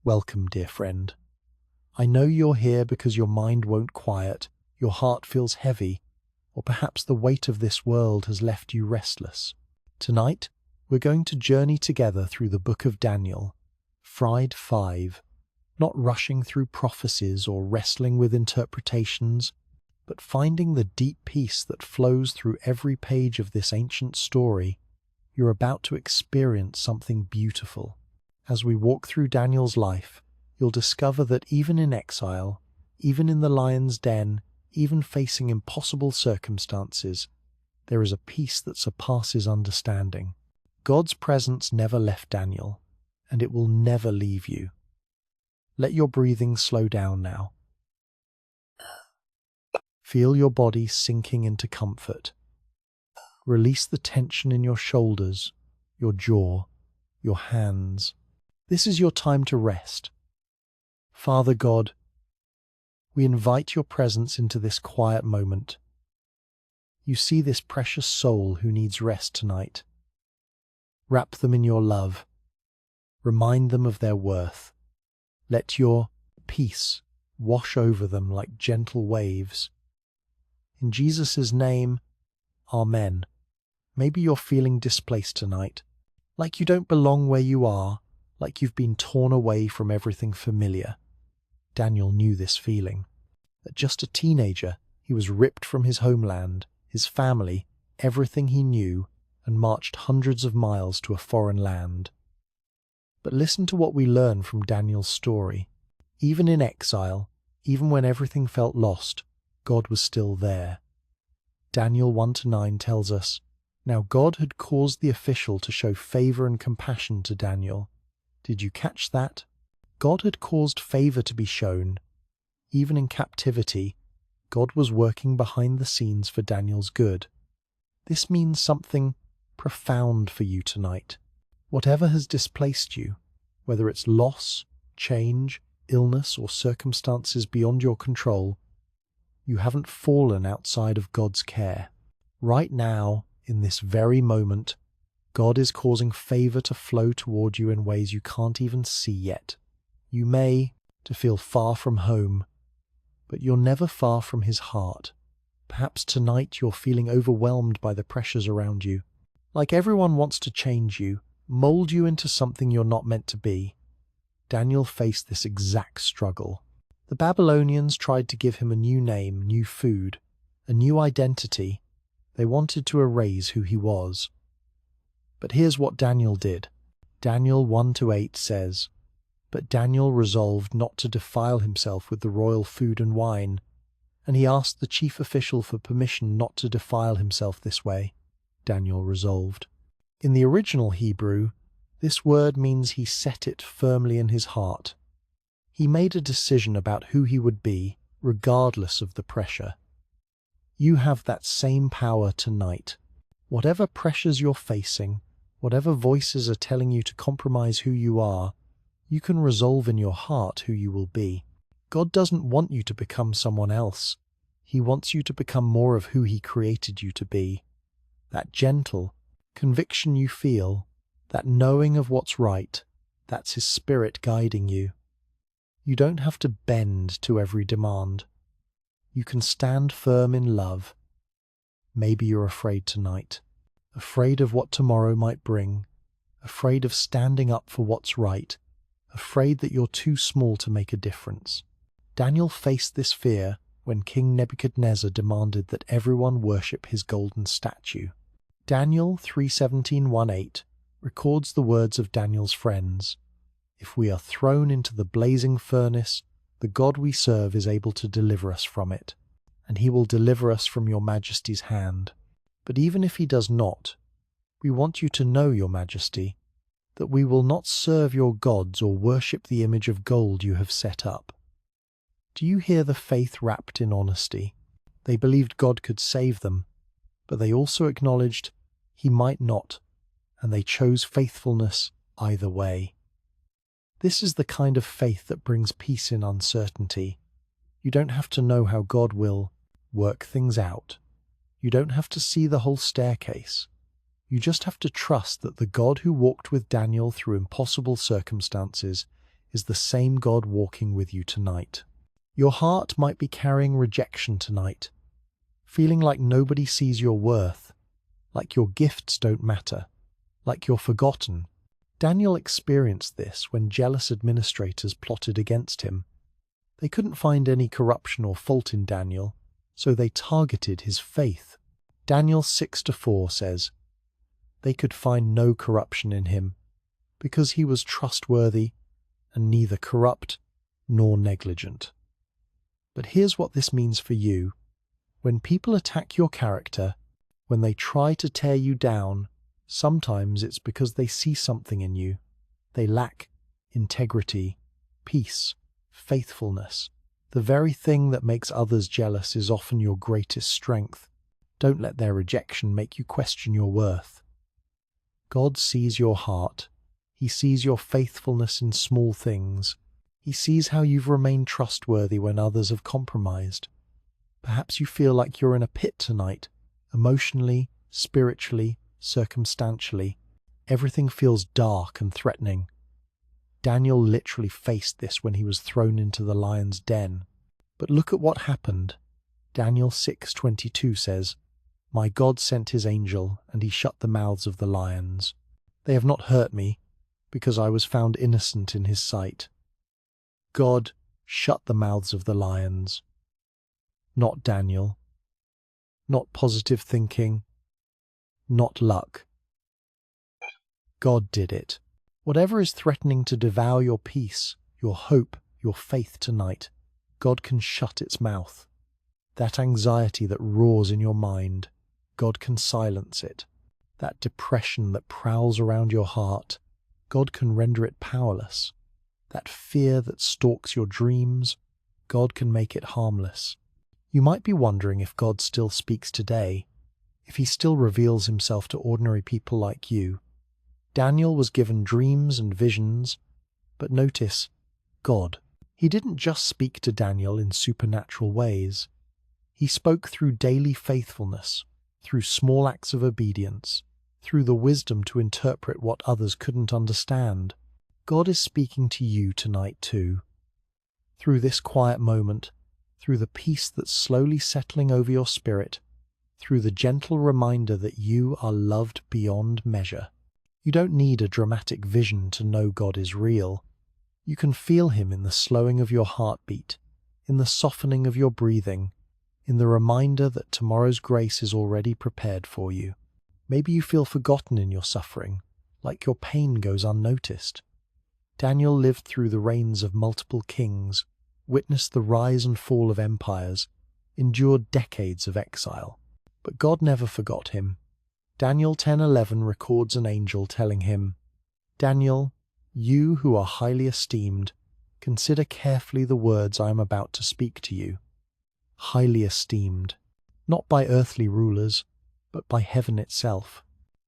Welcome, dear friend. I know you're here because your mind won't quiet, your heart feels heavy, or perhaps the weight of this world has left you restless. Tonight, we're going to journey together through the book of Daniel, Fried 5, not rushing through prophecies or wrestling with interpretations, but finding the deep peace that flows through every page of this ancient story. You're about to experience something beautiful. As we walk through Daniel's life, you'll discover that even in exile, even in the lion's den, even facing impossible circumstances, there is a peace that surpasses understanding. God's presence never left Daniel, and it will never leave you. Let your breathing slow down now. Feel your body sinking into comfort. Release the tension in your shoulders, your jaw, your hands. This is your time to rest. Father God, we invite your presence into this quiet moment. You see this precious soul who needs rest tonight. Wrap them in your love. Remind them of their worth. Let your peace wash over them like gentle waves. In Jesus' name, Amen. Maybe you're feeling displaced tonight, like you don't belong where you are, like you've been torn away from everything familiar. Daniel knew this feeling. At just a teenager, he was ripped from his homeland, his family, everything he knew, and marched hundreds of miles to a foreign land. But listen to what we learn from Daniel's story. Even in exile, even when everything felt lost, God was still there. Daniel 1-9 tells us, "Now God had caused the official to show favor and compassion to Daniel." Did you catch that? God had caused favor to be shown. Even in captivity, God was working behind the scenes for Daniel's good. This means something profound for you tonight. Whatever has displaced you, whether it's loss, change, illness, or circumstances beyond your control, you haven't fallen outside of God's care. Right now, in this very moment, God is causing favor to flow toward you in ways you can't even see yet. You may feel far from home, but you're never far from His heart. Perhaps tonight you're feeling overwhelmed by the pressures around you. Like everyone wants to change you, mold you into something you're not meant to be. Daniel faced this exact struggle. The Babylonians tried to give him a new name, new food, a new identity. They wanted to erase who he was. But here's what Daniel did. Daniel 1-8 says, "But Daniel resolved not to defile himself with the royal food and wine, and he asked the chief official for permission not to defile himself this way." Daniel resolved. In the original Hebrew, this word means he set it firmly in his heart. He made a decision about who he would be, regardless of the pressure. You have that same power tonight. Whatever pressures you're facing, whatever voices are telling you to compromise who you are, you can resolve in your heart who you will be. God doesn't want you to become someone else. He wants you to become more of who He created you to be. That gentle conviction you feel, that knowing of what's right, that's His Spirit guiding you. You don't have to bend to every demand. You can stand firm in love. Maybe you're afraid tonight, afraid of what tomorrow might bring, afraid of standing up for what's right, afraid that you're too small to make a difference. Daniel faced this fear when King Nebuchadnezzar demanded that everyone worship his golden statue. Daniel 3:17-18 records the words of Daniel's friends. "If we are thrown into the blazing furnace, the God we serve is able to deliver us from it, and He will deliver us from your majesty's hand. But even if He does not, we want you to know, your majesty, that we will not serve your gods or worship the image of gold you have set up." Do you hear the faith wrapped in honesty? They believed God could save them, but they also acknowledged He might not, and they chose faithfulness either way. This is the kind of faith that brings peace in uncertainty. You don't have to know how God will work things out. You don't have to see the whole staircase. You just have to trust that the God who walked with Daniel through impossible circumstances is the same God walking with you tonight. Your heart might be carrying rejection tonight, feeling like nobody sees your worth, like your gifts don't matter, like you're forgotten. Daniel experienced this when jealous administrators plotted against him. They couldn't find any corruption or fault in Daniel, so they targeted his faith. Daniel 6-4 says, "They could find no corruption in him, because he was trustworthy and neither corrupt nor negligent." But here's what this means for you. When people attack your character, when they try to tear you down, sometimes it's because they see something in you. They lack integrity, peace, faithfulness. The very thing that makes others jealous is often your greatest strength. Don't let their rejection make you question your worth. God sees your heart. He sees your faithfulness in small things. He sees how you've remained trustworthy when others have compromised. Perhaps you feel like you're in a pit tonight, emotionally, spiritually, circumstantially. Everything feels dark and threatening. Daniel literally faced this when he was thrown into the lion's den. But look at what happened. Daniel 6:22 says, "My God sent his angel, and he shut the mouths of the lions. They have not hurt me, because I was found innocent in his sight." God shut the mouths of the lions. Not Daniel. Not positive thinking. Not luck. God did it. Whatever is threatening to devour your peace, your hope, your faith tonight, God can shut its mouth. That anxiety that roars in your mind, God can silence it. That depression that prowls around your heart, God can render it powerless. That fear that stalks your dreams, God can make it harmless. You might be wondering if God still speaks today, if he still reveals himself to ordinary people like you. Daniel was given dreams and visions, but notice, God. He didn't just speak to Daniel in supernatural ways. He spoke through daily faithfulness, through small acts of obedience, through the wisdom to interpret what others couldn't understand. God is speaking to you tonight too. Through this quiet moment, through the peace that's slowly settling over your spirit, through the gentle reminder that you are loved beyond measure. You don't need a dramatic vision to know God is real. You can feel him in the slowing of your heartbeat, in the softening of your breathing, in the reminder that tomorrow's grace is already prepared for you. Maybe you feel forgotten in your suffering, like your pain goes unnoticed. Daniel lived through the reigns of multiple kings, witnessed the rise and fall of empires, endured decades of exile. But God never forgot him. Daniel 10:11 records an angel telling him, "Daniel, you who are highly esteemed, consider carefully the words I am about to speak to you." Highly esteemed, not by earthly rulers, but by heaven itself.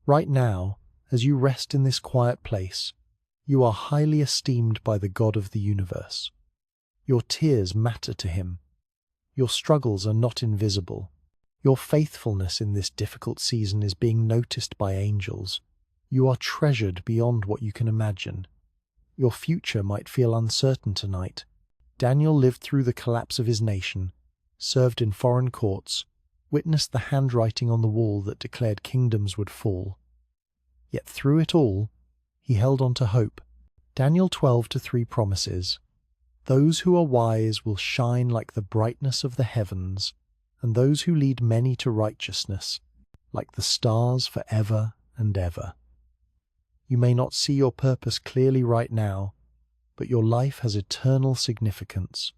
Right now, as you rest in this quiet place, you are highly esteemed by the God of the universe. Your tears matter to him. Your struggles are not invisible. Your faithfulness in this difficult season is being noticed by angels. You are treasured beyond what you can imagine. Your future might feel uncertain tonight. Daniel lived through the collapse of his nation, served in foreign courts, witnessed the handwriting on the wall that declared kingdoms would fall. Yet through it all, he held on to hope. Daniel 12:3 promises, "Those who are wise will shine like the brightness of the heavens, and those who lead many to righteousness, like the stars forever and ever." You may not see your purpose clearly right now, but your life has eternal significance.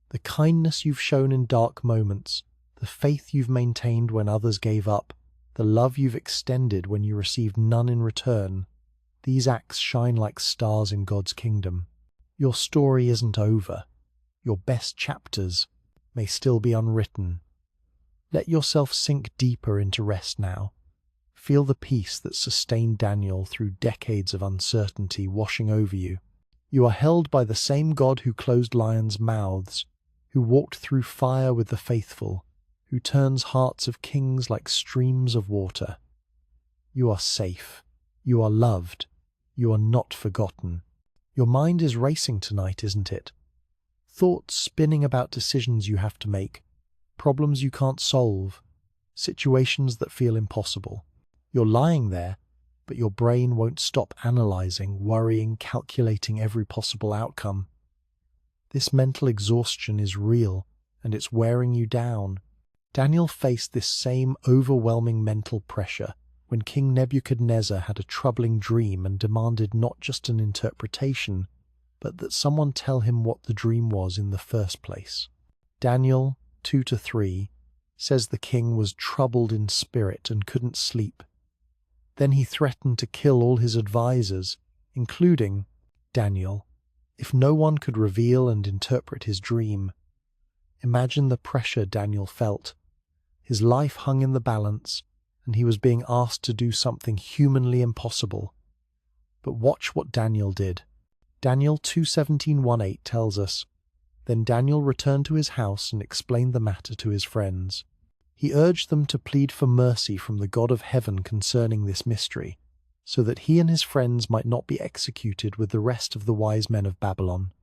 The kindness you've shown in dark moments, the faith you've maintained when others gave up, the love you've extended when you received none in return, these acts shine like stars in God's kingdom. Your story isn't over. Your best chapters may still be unwritten. Let yourself sink deeper into rest now. Feel the peace that sustained Daniel through decades of uncertainty washing over you. You are held by the same God who closed lions' mouths, who walked through fire with the faithful, who turns hearts of kings like streams of water. You are safe. You are loved. You are not forgotten. Your mind is racing tonight, isn't it? Thoughts spinning about decisions you have to make, problems you can't solve, situations that feel impossible. You're lying there, but your brain won't stop analyzing, worrying, calculating every possible outcome. This mental exhaustion is real, and it's wearing you down. Daniel faced this same overwhelming mental pressure when King Nebuchadnezzar had a troubling dream and demanded not just an interpretation, but that someone tell him what the dream was in the first place. Daniel 2-3 says the king was troubled in spirit and couldn't sleep. Then he threatened to kill all his advisors, including Daniel, if no one could reveal and interpret his dream. Imagine the pressure Daniel felt. His life hung in the balance, and he was being asked to do something humanly impossible. But watch what Daniel did. Daniel 2:17-18 tells us, "Then Daniel returned to his house and explained the matter to his friends. He urged them to plead for mercy from the God of heaven concerning this mystery, so that he and his friends might not be executed with the rest of the wise men of Babylon."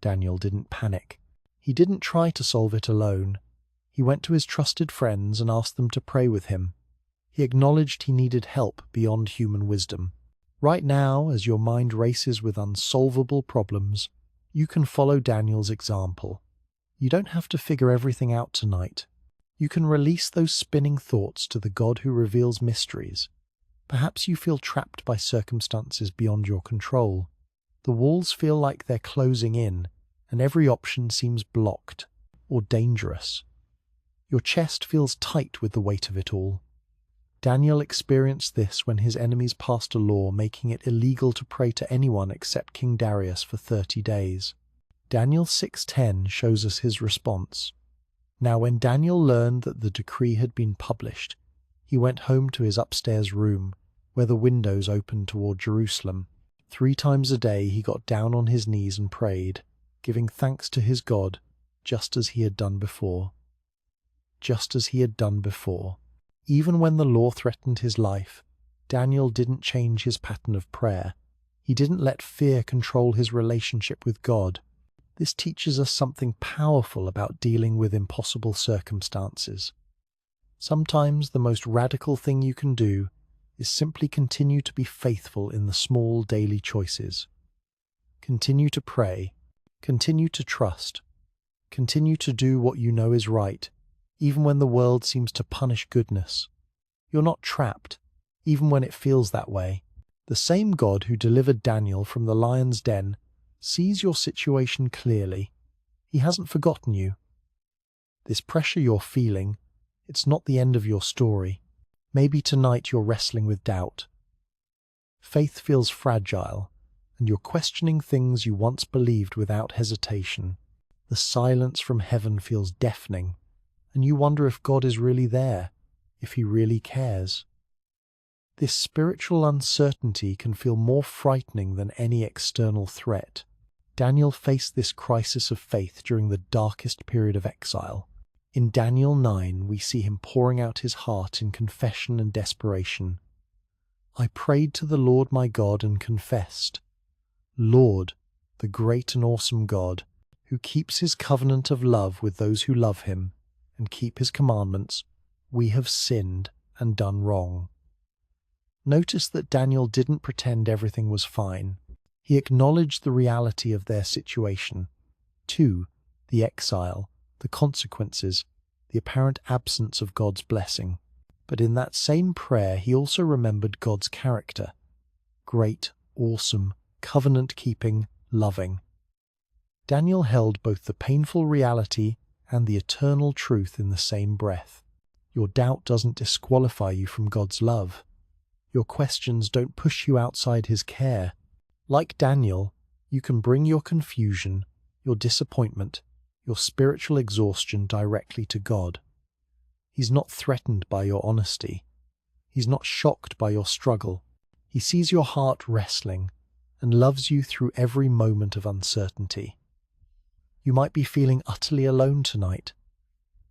Daniel didn't panic. He didn't try to solve it alone. He went to his trusted friends and asked them to pray with him. He acknowledged he needed help beyond human wisdom. Right now, as your mind races with unsolvable problems, you can follow Daniel's example. You don't have to figure everything out tonight. You can release those spinning thoughts to the God who reveals mysteries. Perhaps you feel trapped by circumstances beyond your control. The walls feel like they're closing in, and every option seems blocked or dangerous. Your chest feels tight with the weight of it all. Daniel experienced this when his enemies passed a law making it illegal to pray to anyone except King Darius for 30 days. Daniel 6:10 shows us his response. Now when Daniel learned that the decree had been published, he went home to his upstairs room, where the windows opened toward Jerusalem. 3 times a day he got down on his knees and prayed, giving thanks to his God, just as he had done before. Just as he had done before. Even when the law threatened his life, Daniel didn't change his pattern of prayer. He didn't let fear control his relationship with God. This teaches us something powerful about dealing with impossible circumstances. Sometimes the most radical thing you can do is simply continue to be faithful in the small daily choices. Continue to pray. Continue to trust. Continue to do what you know is right, even when the world seems to punish goodness. You're not trapped, even when it feels that way. The same God who delivered Daniel from the lion's den sees your situation clearly. He hasn't forgotten you. This pressure you're feeling, it's not the end of your story. Maybe tonight you're wrestling with doubt. Faith feels fragile, and you're questioning things you once believed without hesitation. The silence from heaven feels deafening, and you wonder if God is really there, if he really cares. This spiritual uncertainty can feel more frightening than any external threat. Daniel faced this crisis of faith during the darkest period of exile. In Daniel 9, we see him pouring out his heart in confession and desperation. "I prayed to the Lord my God and confessed, 'Lord, the great and awesome God, who keeps his covenant of love with those who love him and keep his commandments, we have sinned and done wrong.'" Notice that Daniel didn't pretend everything was fine. He acknowledged the reality of their situation. 2. The exile, the consequences, the apparent absence of God's blessing. But in that same prayer, he also remembered God's character. Great, awesome, covenant-keeping, loving. Daniel held both the painful reality and the eternal truth in the same breath. Your doubt doesn't disqualify you from God's love. Your questions don't push you outside his care. Like Daniel, you can bring your confusion, your disappointment, your spiritual exhaustion directly to God. He's not threatened by your honesty. He's not shocked by your struggle. He sees your heart wrestling and loves you through every moment of uncertainty. You might be feeling utterly alone tonight,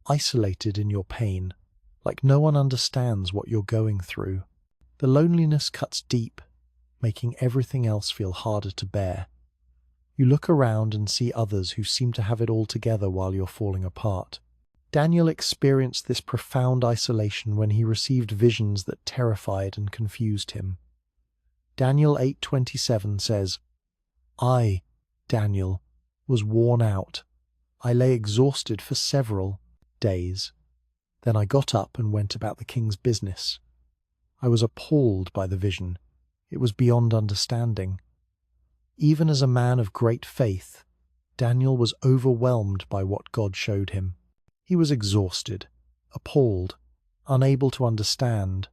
isolated in your pain, like no one understands what you're going through. The loneliness cuts deep, making everything else feel harder to bear. You look around and see others who seem to have it all together while you're falling apart. Daniel experienced this profound isolation when he received visions that terrified and confused him. Daniel 8:27 says, "I, Daniel, was worn out. I lay exhausted for several days. Then I got up and went about the king's business. I was appalled by the vision. It was beyond understanding." Even as a man of great faith, Daniel was overwhelmed by what God showed him. He was exhausted, appalled, unable to understand.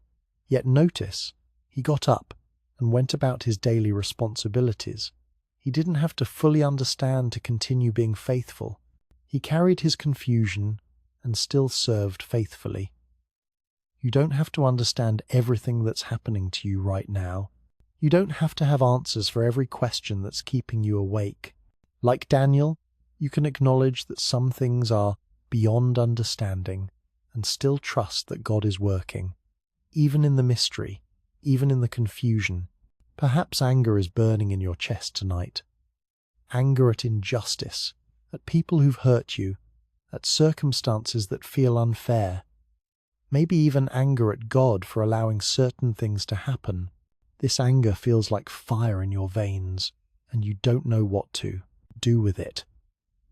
Yet notice, he got up and went about his daily responsibilities. He didn't have to fully understand to continue being faithful. He carried his confusion and still served faithfully. You don't have to understand everything that's happening to you right now. You don't have to have answers for every question that's keeping you awake. Like Daniel, you can acknowledge that some things are beyond understanding and still trust that God is working, even in the mystery, even in the confusion. Perhaps anger is burning in your chest tonight. Anger at injustice, at people who've hurt you, at circumstances that feel unfair. Maybe even anger at God for allowing certain things to happen. This anger feels like fire in your veins, and you don't know what to do with it.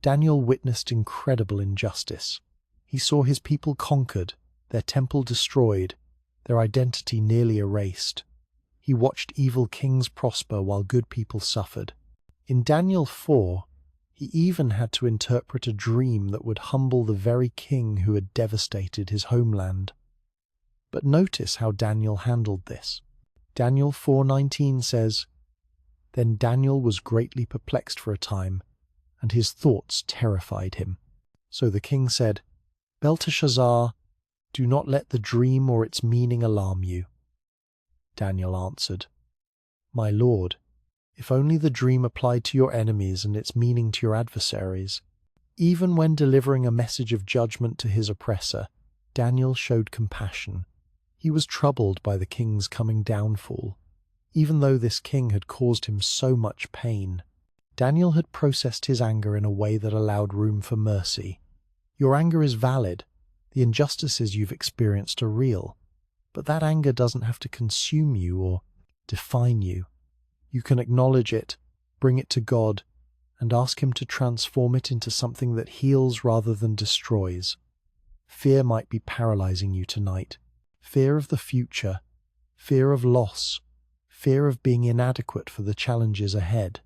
Daniel witnessed incredible injustice. He saw his people conquered, their temple destroyed, their identity nearly erased. He watched evil kings prosper while good people suffered. In Daniel 4, he even had to interpret a dream that would humble the very king who had devastated his homeland. But notice how Daniel handled this. Daniel 4:19 says, "Then Daniel was greatly perplexed for a time, and his thoughts terrified him. So the king said, 'Belteshazzar, do not let the dream or its meaning alarm you.' Daniel answered, 'My lord, if only the dream applied to your enemies and its meaning to your adversaries.' Even when delivering a message of judgment to his oppressor, Daniel showed compassion. He was troubled by the king's coming downfall, even though this king had caused him so much pain. Daniel had processed his anger in a way that allowed room for mercy. Your anger is valid. The injustices you've experienced are real. But that anger doesn't have to consume you or define you. You can acknowledge it, bring it to God, and ask Him to transform it into something that heals rather than destroys. Fear might be paralyzing you tonight. Fear of the future, fear of loss, fear of being inadequate for the challenges ahead.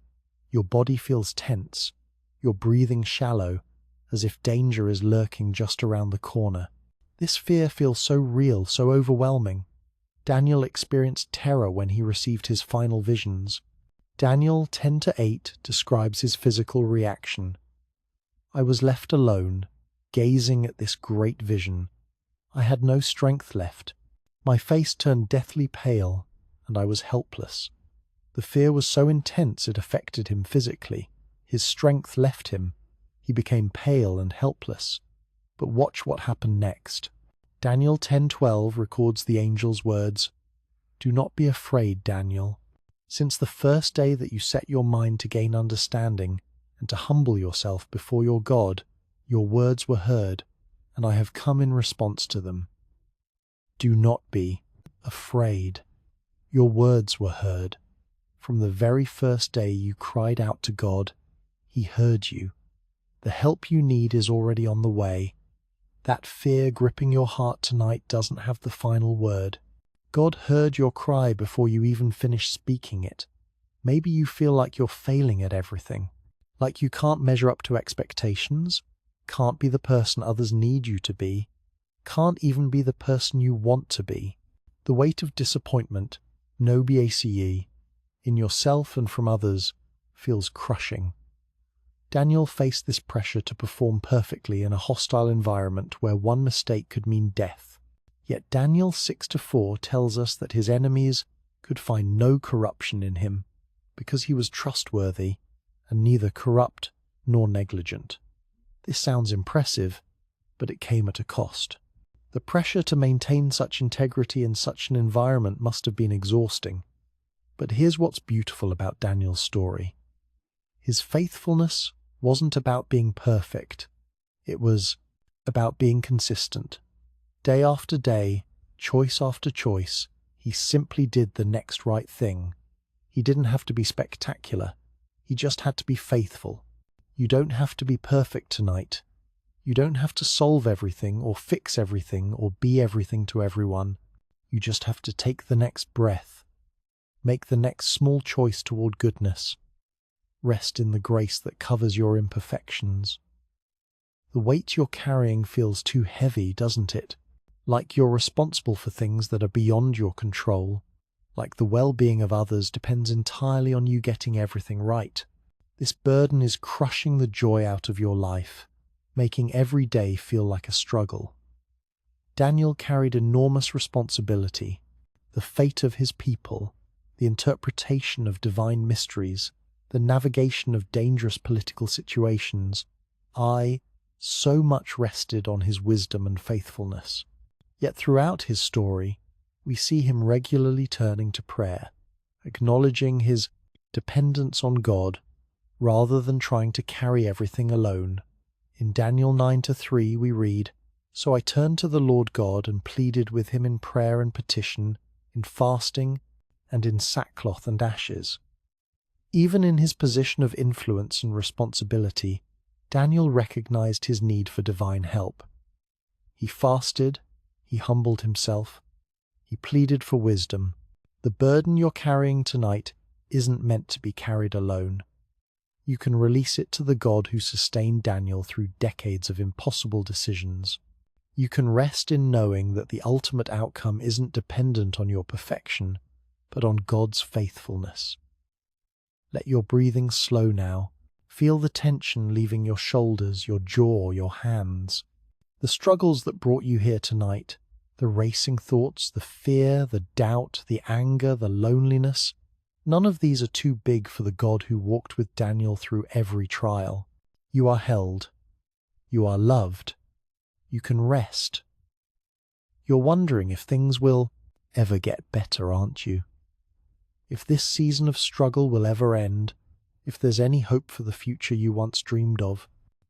Your body feels tense, your breathing shallow, as if danger is lurking just around the corner. This fear feels so real, so overwhelming. Daniel experienced terror when he received his final visions. Daniel 10:8 describes his physical reaction. "I was left alone, gazing at this great vision. I had no strength left. My face turned deathly pale, and I was helpless. The fear was so intense it affected him physically. His strength left him. He became pale and helpless. But watch what happened next." Daniel 10:12 records the angel's words, "Do not be afraid, Daniel. Since the first day that you set your mind to gain understanding and to humble yourself before your God, your words were heard, and I have come in response to them. Do not be afraid. Your words were heard. From the very first day you cried out to God, He heard you. The help you need is already on the way. That fear gripping your heart tonight doesn't have the final word. God heard your cry before you even finished speaking it. Maybe you feel like you're failing at everything, like you can't measure up to expectations, can't be the person others need you to be, can't even be the person you want to be. The weight of disappointment, no BACE, in yourself and from others, feels crushing. Daniel faced this pressure to perform perfectly in a hostile environment where one mistake could mean death. Yet Daniel 6-4 tells us that his enemies could find no corruption in him, because he was trustworthy and neither corrupt nor negligent. This sounds impressive, but it came at a cost. The pressure to maintain such integrity in such an environment must have been exhausting. But here's what's beautiful about Daniel's story. His faithfulness wasn't about being perfect. It was about being consistent. Day after day, choice after choice, he simply did the next right thing. He didn't have to be spectacular. He just had to be faithful. You don't have to be perfect tonight. You don't have to solve everything or fix everything or be everything to everyone. You just have to take the next breath. Make the next small choice toward goodness. Rest in the grace that covers your imperfections. The weight you're carrying feels too heavy, doesn't it? Like you're responsible for things that are beyond your control. Like the well-being of others depends entirely on you getting everything right. This burden is crushing the joy out of your life, making every day feel like a struggle. Daniel carried enormous responsibility, the fate of his people, the interpretation of divine mysteries, the navigation of dangerous political situations. So much rested on his wisdom and faithfulness. Yet throughout his story, we see him regularly turning to prayer, acknowledging his dependence on God rather than trying to carry everything alone. In Daniel 9-3 we read, "So I turned to the Lord God and pleaded with him in prayer and petition, in fasting, and in sackcloth and ashes." Even in his position of influence and responsibility, Daniel recognized his need for divine help. He fasted, he humbled himself, he pleaded for wisdom. The burden you're carrying tonight isn't meant to be carried alone. You can release it to the God who sustained Daniel through decades of impossible decisions. You can rest in knowing that the ultimate outcome isn't dependent on your perfection, but on God's faithfulness. Let your breathing slow now. Feel the tension leaving your shoulders, your jaw, your hands. The struggles that brought you here tonight, the racing thoughts, the fear, the doubt, the anger, the loneliness, none of these are too big for the God who walked with Daniel through every trial. You are held. You are loved. You can rest. You're wondering if things will ever get better, aren't you? If this season of struggle will ever end, if there's any hope for the future you once dreamed of.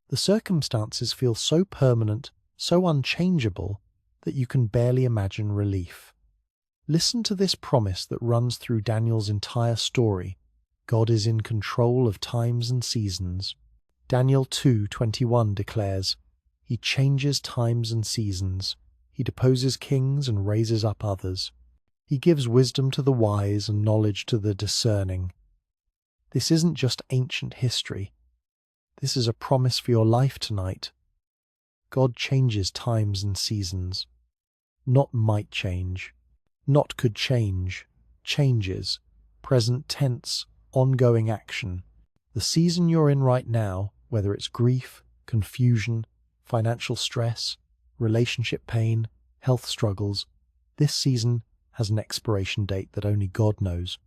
The circumstances feel so permanent, so unchangeable, that you can barely imagine relief. Listen to this promise that runs through Daniel's entire story. God is in control of times and seasons. Daniel 2:21 declares, "He changes times and seasons. He deposes kings and raises up others. He gives wisdom to the wise and knowledge to the discerning." This isn't just ancient history. This is a promise for your life tonight. God changes times and seasons. Not might change. Not could change. Changes. Present tense. Ongoing action. The season you're in right now, whether it's grief, confusion, financial stress, relationship pain, health struggles, this season has an expiration date that only God knows.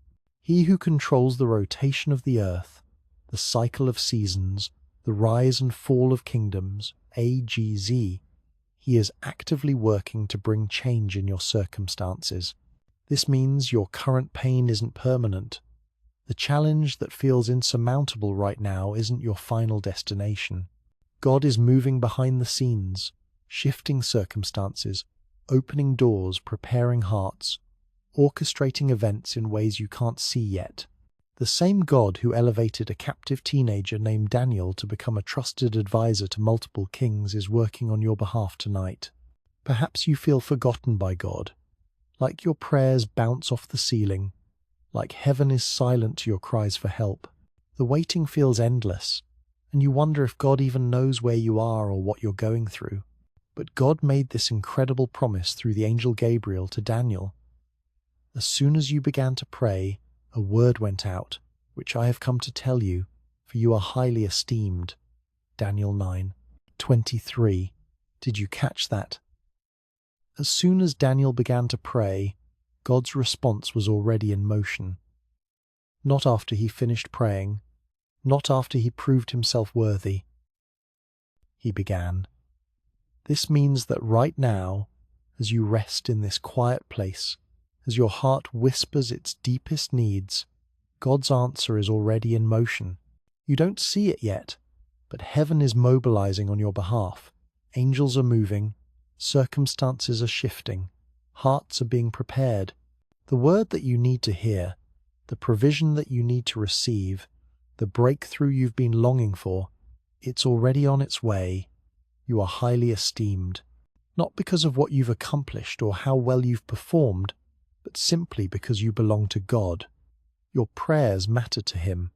He who controls the rotation of the earth, the cycle of seasons, the rise and fall of kingdoms, AGZ, he is actively working to bring change in your circumstances. This means your current pain isn't permanent. The challenge that feels insurmountable right now isn't your final destination. God is moving behind the scenes, shifting circumstances, opening doors, preparing hearts, orchestrating events in ways you can't see yet. The same God who elevated a captive teenager named Daniel to become a trusted advisor to multiple kings is working on your behalf tonight. Perhaps you feel forgotten by God, like your prayers bounce off the ceiling, like heaven is silent to your cries for help. The waiting feels endless, and you wonder if God even knows where you are or what you're going through. But God made this incredible promise through the angel Gabriel to Daniel. As soon as you began to pray, a word went out, which I have come to tell you, for you are highly esteemed. Daniel 9:23. Did you catch that? As soon as Daniel began to pray, God's response was already in motion. Not after he finished praying, not after he proved himself worthy. He began. This means that right now, as you rest in this quiet place, as your heart whispers its deepest needs, God's answer is already in motion. You don't see it yet, but heaven is mobilizing on your behalf. Angels are moving, circumstances are shifting, hearts are being prepared. The word that you need to hear, the provision that you need to receive, the breakthrough you've been longing for, it's already on its way. You are highly esteemed, not because of what you've accomplished or how well you've performed, but simply because you belong to God. Your prayers matter to Him.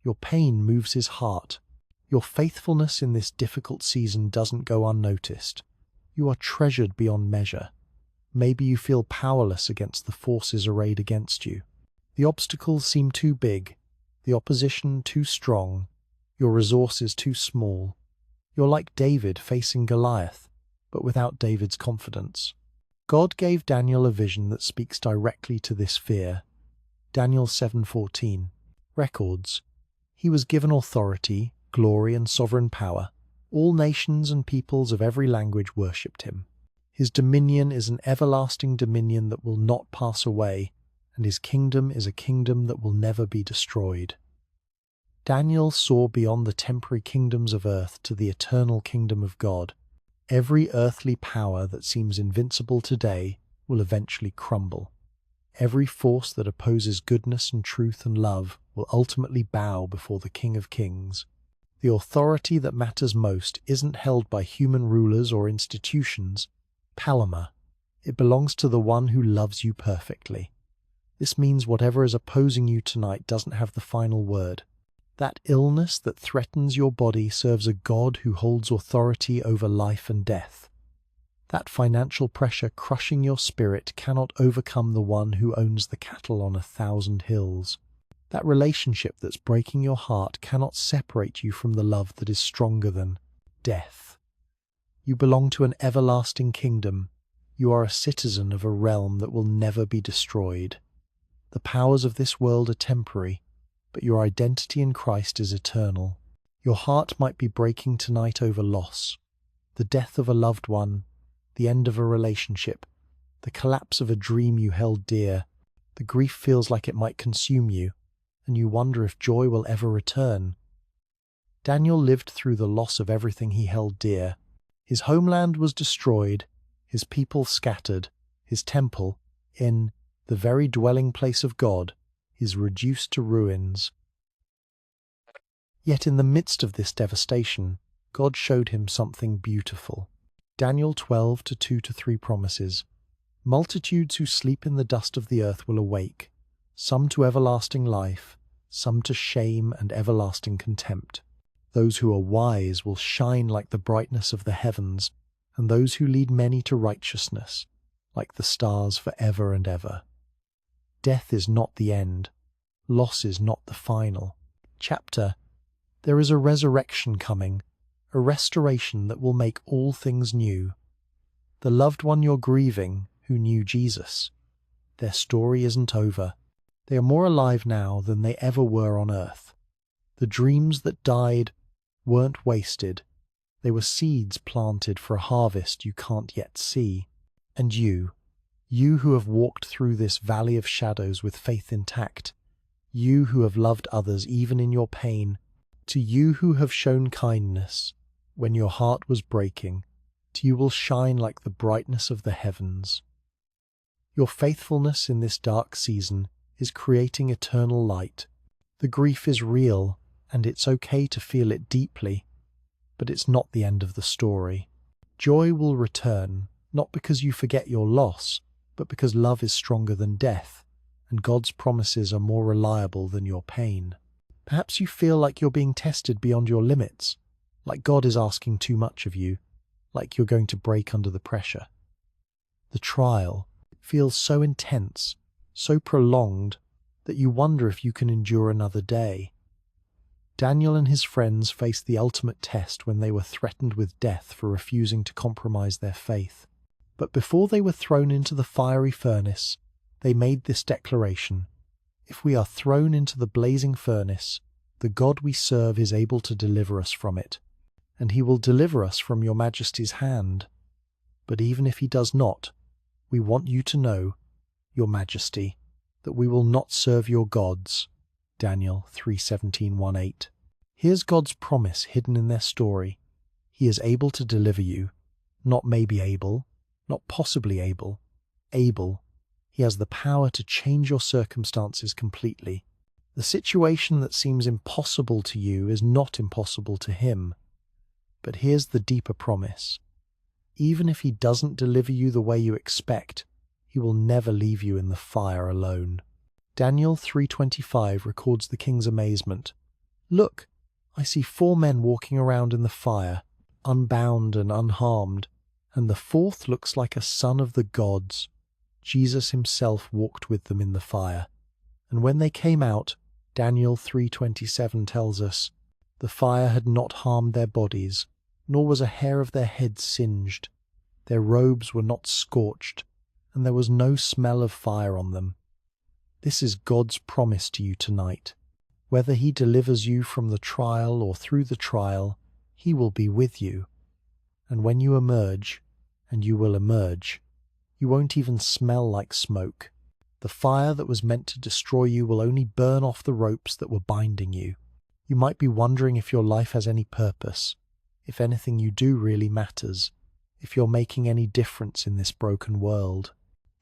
Your pain moves His heart. Your faithfulness in this difficult season doesn't go unnoticed. You are treasured beyond measure. Maybe you feel powerless against the forces arrayed against you. The obstacles seem too big, the opposition too strong, your resources too small. You're like David facing Goliath, but without David's confidence. God gave Daniel a vision that speaks directly to this fear. Daniel 7:14 records, "He was given authority, glory, and sovereign power. All nations and peoples of every language worshipped him. His dominion is an everlasting dominion that will not pass away, and his kingdom is a kingdom that will never be destroyed." Daniel saw beyond the temporary kingdoms of earth to the eternal kingdom of God. Every earthly power that seems invincible today will eventually crumble. Every force that opposes goodness and truth and love will ultimately bow before the King of Kings. The authority that matters most isn't held by human rulers or institutions. Palama. It belongs to the one who loves you perfectly. This means whatever is opposing you tonight doesn't have the final word. That illness that threatens your body serves a God who holds authority over life and death. That financial pressure crushing your spirit cannot overcome the one who owns the cattle on 1,000 hills. That relationship that's breaking your heart cannot separate you from the love that is stronger than death. You belong to an everlasting kingdom. You are a citizen of a realm that will never be destroyed. The powers of this world are temporary, but your identity in Christ is eternal. Your heart might be breaking tonight over loss, the death of a loved one, the end of a relationship, the collapse of a dream you held dear. The grief feels like it might consume you, and you wonder if joy will ever return. Daniel lived through the loss of everything he held dear. His homeland was destroyed, his people scattered, his temple, in the very dwelling place of God, is reduced to ruins. Yet in the midst of this devastation, God showed him something beautiful. Daniel 12:2-3 promises, "Multitudes who sleep in the dust of the earth will awake, some to everlasting life, some to shame and everlasting contempt. Those who are wise will shine like the brightness of the heavens, and those who lead many to righteousness, like the stars forever and ever." Death is not the end. Loss is not the final chapter. There is a resurrection coming, a restoration that will make all things new. The loved one you're grieving, who knew Jesus, their story isn't over. They are more alive now than they ever were on earth. The dreams that died weren't wasted. They were seeds planted for a harvest you can't yet see. And you who have walked through this valley of shadows with faith intact, you who have loved others even in your pain, to you who have shown kindness when your heart was breaking, you will shine like the brightness of the heavens. Your faithfulness in this dark season is creating eternal light. The grief is real, and it's okay to feel it deeply, but it's not the end of the story. Joy will return, not because you forget your loss, but because love is stronger than death, and God's promises are more reliable than your pain. Perhaps you feel like you're being tested beyond your limits, like God is asking too much of you, like you're going to break under the pressure. The trial feels so intense, so prolonged, that you wonder if you can endure another day. Daniel and his friends faced the ultimate test when they were threatened with death for refusing to compromise their faith. But before they were thrown into the fiery furnace, they made this declaration: "If we are thrown into the blazing furnace, the God we serve is able to deliver us from it, and he will deliver us from your majesty's hand. But even if he does not, we want you to know, your majesty, that we will not serve your gods." Daniel 3:17-18. Here's God's promise hidden in their story. He is able to deliver you, not maybe able, not possibly able, able. He has the power to change your circumstances completely. The situation that seems impossible to you is not impossible to Him. But here's the deeper promise. Even if He doesn't deliver you the way you expect, He will never leave you in the fire alone. Daniel 3:25 records the king's amazement. Look, I see 4 men walking around in the fire, unbound and unharmed, and the 4th looks like a son of the gods. Jesus Himself walked with them in the fire. And when they came out, Daniel 3:27 tells us, the fire had not harmed their bodies, nor was a hair of their heads singed. Their robes were not scorched, and there was no smell of fire on them. This is God's promise to you tonight. Whether He delivers you from the trial or through the trial, He will be with you. And when you emerge, and you will emerge, you won't even smell like smoke. The fire that was meant to destroy you will only burn off the ropes that were binding you. You might be wondering if your life has any purpose, if anything you do really matters, if you're making any difference in this broken world.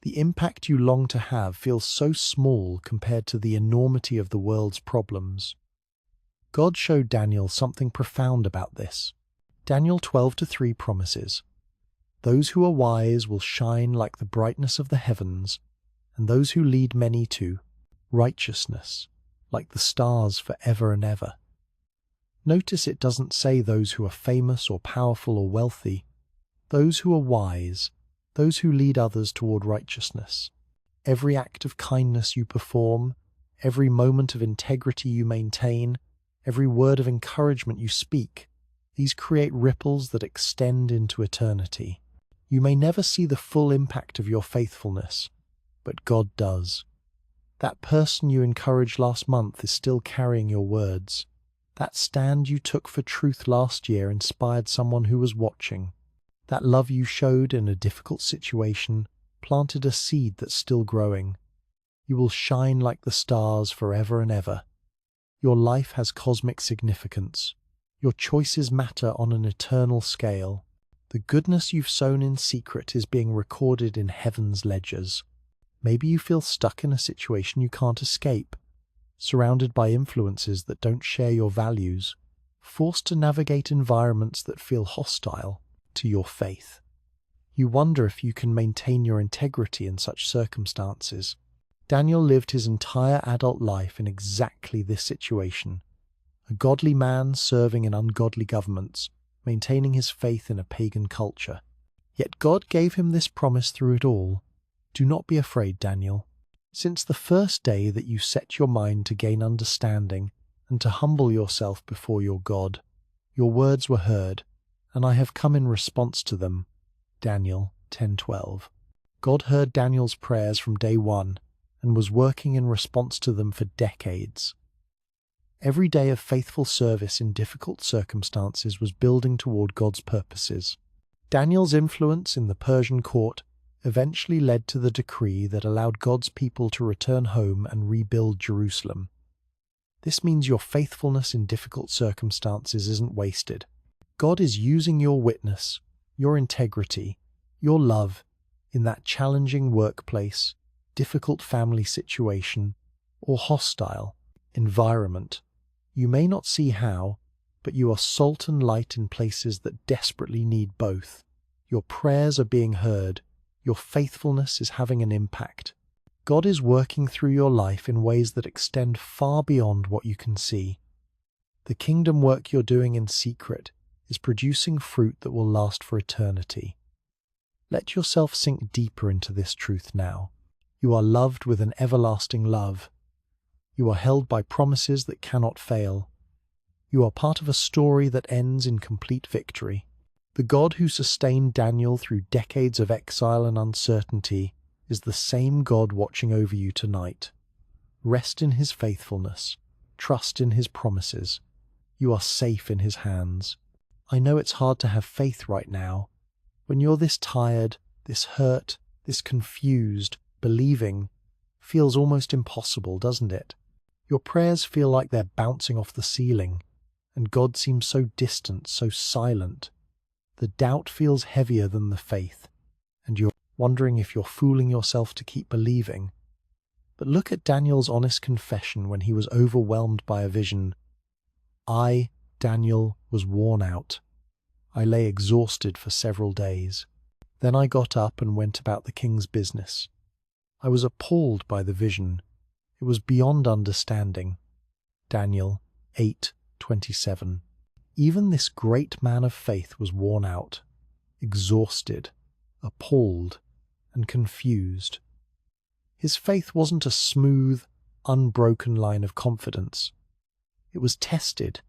The impact you long to have feels so small compared to the enormity of the world's problems. God showed Daniel something profound about this. Daniel 12:3 promises, "Those who are wise will shine like the brightness of the heavens, and those who lead many to righteousness, like the stars forever and ever." Notice it doesn't say those who are famous or powerful or wealthy. Those who are wise, those who lead others toward righteousness. Every act of kindness you perform, every moment of integrity you maintain, every word of encouragement you speak, these create ripples that extend into eternity. You may never see the full impact of your faithfulness, but God does. That person you encouraged last month is still carrying your words. That stand you took for truth last year inspired someone who was watching. That love you showed in a difficult situation planted a seed that's still growing. You will shine like the stars forever and ever. Your life has cosmic significance. Your choices matter on an eternal scale. The goodness you've sown in secret is being recorded in heaven's ledgers. Maybe you feel stuck in a situation you can't escape, surrounded by influences that don't share your values, forced to navigate environments that feel hostile to your faith. You wonder if you can maintain your integrity in such circumstances. Daniel lived his entire adult life in exactly this situation. A godly man serving in ungodly governments, maintaining his faith in a pagan culture. Yet God gave him this promise through it all. Do not be afraid, Daniel. Since the first day that you set your mind to gain understanding and to humble yourself before your God, your words were heard, and I have come in response to them. Daniel 10:12. God heard Daniel's prayers from day one and was working in response to them for decades. Every day of faithful service in difficult circumstances was building toward God's purposes. Daniel's influence in the Persian court eventually led to the decree that allowed God's people to return home and rebuild Jerusalem. This means your faithfulness in difficult circumstances isn't wasted. God is using your witness, your integrity, your love in that challenging workplace, difficult family situation, or hostile environment. You may not see how, but you are salt and light in places that desperately need both. Your prayers are being heard. Your faithfulness is having an impact. God is working through your life in ways that extend far beyond what you can see. The kingdom work you're doing in secret is producing fruit that will last for eternity. Let yourself sink deeper into this truth now. You are loved with an everlasting love. You are held by promises that cannot fail. You are part of a story that ends in complete victory. The God who sustained Daniel through decades of exile and uncertainty is the same God watching over you tonight. Rest in His faithfulness. Trust in His promises. You are safe in His hands. I know it's hard to have faith right now. When you're this tired, this hurt, this confused, believing feels almost impossible, doesn't it? Your prayers feel like they're bouncing off the ceiling. and God seems so distant, so silent. The doubt feels heavier than the faith, and you're wondering if you're fooling yourself to keep believing. But look at Daniel's honest confession when he was overwhelmed by a vision. I, Daniel, was worn out. I lay exhausted for several days. Then I got up and went about the king's business. I was appalled by the vision. It was beyond understanding. Daniel 8:27. Even this great man of faith was worn out, exhausted, appalled, and confused. His faith wasn't a smooth, unbroken line of confidence. It was tested,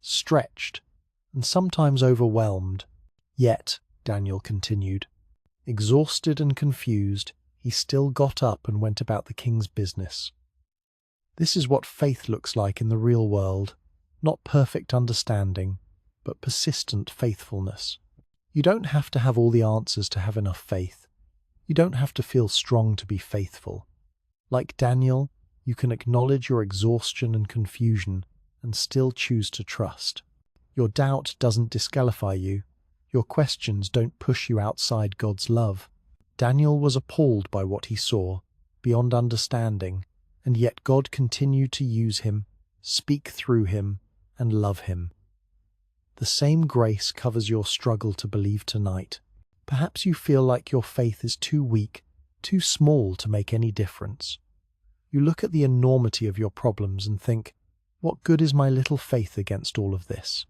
stretched, and sometimes overwhelmed. Yet, Daniel continued, exhausted and confused, he still got up and went about the king's business. This is what faith looks like in the real world, not perfect understanding, but persistent faithfulness. You don't have to have all the answers to have enough faith. You don't have to feel strong to be faithful. Like Daniel, you can acknowledge your exhaustion and confusion and still choose to trust. Your doubt doesn't disqualify you. Your questions don't push you outside God's love. Daniel was appalled by what he saw, beyond understanding, and yet God continued to use him, speak through him, and love him. The same grace covers your struggle to believe tonight. Perhaps you feel like your faith is too weak, too small to make any difference. You look at the enormity of your problems and think, what good is my little faith against all of this?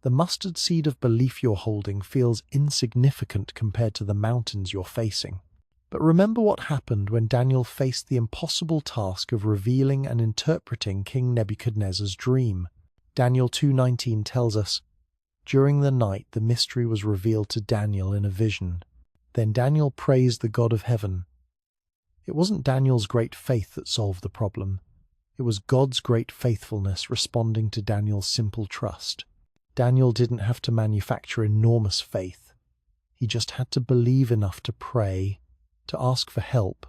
The mustard seed of belief you're holding feels insignificant compared to the mountains you're facing. But remember what happened when Daniel faced the impossible task of revealing and interpreting King Nebuchadnezzar's dream. Daniel 2:19 tells us, during the night the mystery was revealed to Daniel in a vision. Then Daniel praised the God of heaven. It wasn't Daniel's great faith that solved the problem. It was God's great faithfulness responding to Daniel's simple trust. Daniel didn't have to manufacture enormous faith. He just had to believe enough to pray, to ask for help,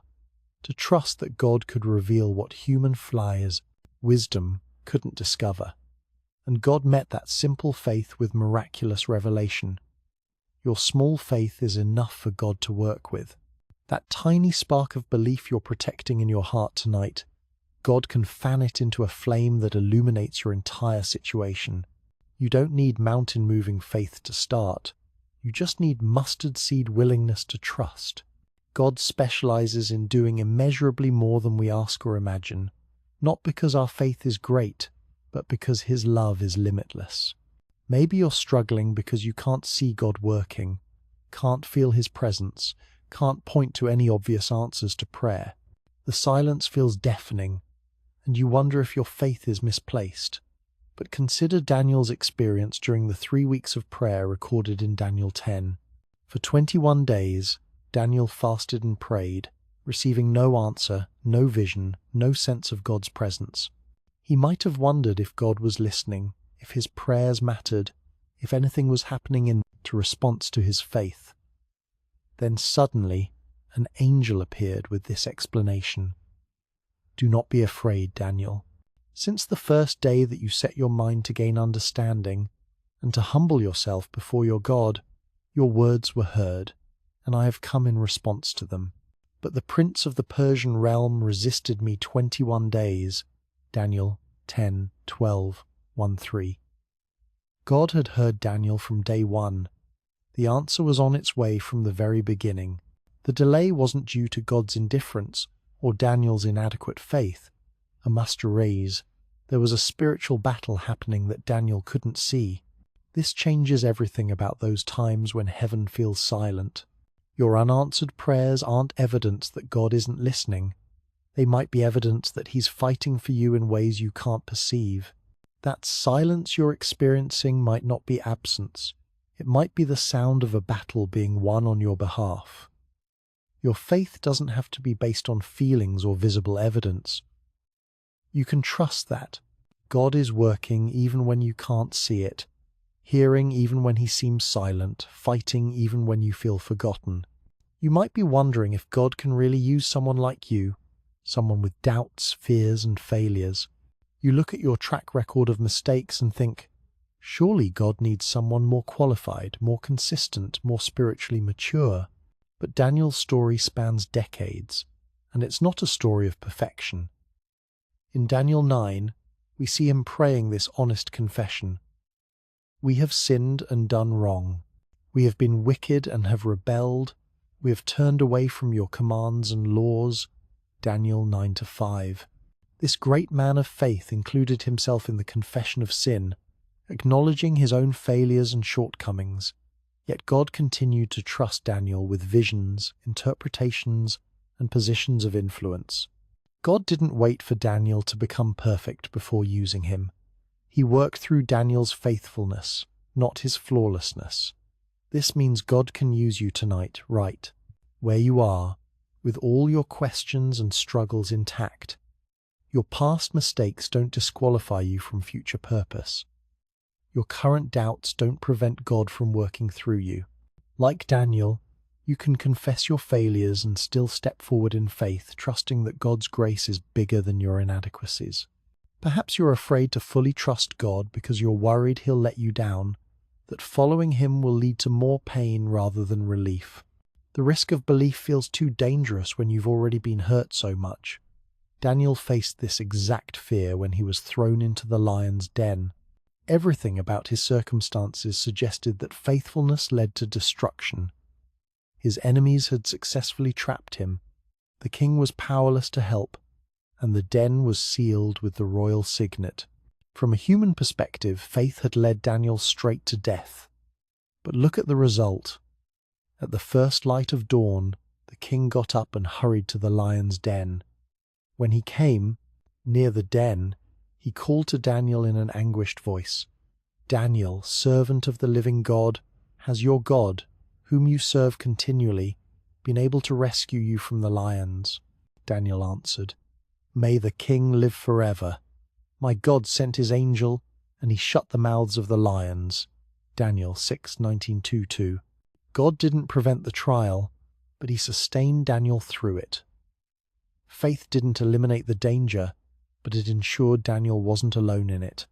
to trust that God could reveal what human flyers, wisdom, couldn't discover. And God met that simple faith with miraculous revelation. Your small faith is enough for God to work with. That tiny spark of belief you're protecting in your heart tonight, God can fan it into a flame that illuminates your entire situation. You don't need mountain-moving faith to start. You just need mustard seed willingness to trust. God specializes in doing immeasurably more than we ask or imagine, not because our faith is great, but because His love is limitless. Maybe you're struggling because you can't see God working, can't feel His presence, can't point to any obvious answers to prayer. The silence feels deafening, and you wonder if your faith is misplaced. But consider Daniel's experience during the 3 weeks of prayer recorded in Daniel 10. For 21 days, Daniel fasted and prayed, receiving no answer, no vision, no sense of God's presence. He might have wondered if God was listening, if his prayers mattered, if anything was happening in response to his faith. Then suddenly, an angel appeared with this explanation. Do not be afraid, Daniel. Since the first day that you set your mind to gain understanding and to humble yourself before your God, your words were heard, and I have come in response to them. But the prince of the Persian realm resisted me 21 days. Daniel 10:12-1-3. God had heard Daniel from day one. The answer was on its way from the very beginning. The delay wasn't due to God's indifference or Daniel's inadequate faith. A must raise. There was a spiritual battle happening that Daniel couldn't see. This changes everything about those times when heaven feels silent. Your unanswered prayers aren't evidence that God isn't listening. They might be evidence that He's fighting for you in ways you can't perceive. That silence you're experiencing might not be absence. It might be the sound of a battle being won on your behalf. Your faith doesn't have to be based on feelings or visible evidence. You can trust that God is working even when you can't see it, hearing even when He seems silent, fighting even when you feel forgotten. You might be wondering if God can really use someone like you, someone with doubts, fears, and failures. You look at your track record of mistakes and think, Surely God needs someone more qualified, more consistent, more spiritually mature. But Daniel's story spans decades, and it's not a story of perfection. In Daniel 9, we see him praying this honest confession. We have sinned and done wrong. We have been wicked and have rebelled. We have turned away from your commands and laws. Daniel 9-5. This great man of faith included himself in the confession of sin, acknowledging his own failures and shortcomings. Yet God continued to trust Daniel with visions, interpretations, and positions of influence. God didn't wait for Daniel to become perfect before using him. He worked through Daniel's faithfulness, not his flawlessness. This means God can use you tonight, right where you are, with all your questions and struggles intact. Your past mistakes don't disqualify you from future purpose. Your current doubts don't prevent God from working through you. Like Daniel, you can confess your failures and still step forward in faith, trusting that God's grace is bigger than your inadequacies. Perhaps you're afraid to fully trust God because you're worried He'll let you down, that following Him will lead to more pain rather than relief. The risk of belief feels too dangerous when you've already been hurt so much. Daniel faced this exact fear when he was thrown into the lion's den. Everything about his circumstances suggested that faithfulness led to destruction. His enemies had successfully trapped him. The king was powerless to help, and the den was sealed with the royal signet. From a human perspective, faith had led Daniel straight to death. But look at the result. At the first light of dawn, the king got up and hurried to the lion's den. When he came near the den, he called to Daniel in an anguished voice, "Daniel, servant of the living God, has your God, whom you serve continually, been able to rescue you from the lions?" Daniel answered, "May the king live forever. My God sent his angel, and he shut the mouths of the lions." Daniel 6:19-2. God didn't prevent the trial, but he sustained Daniel through it. Faith didn't eliminate the danger, but it ensured Daniel wasn't alone in it.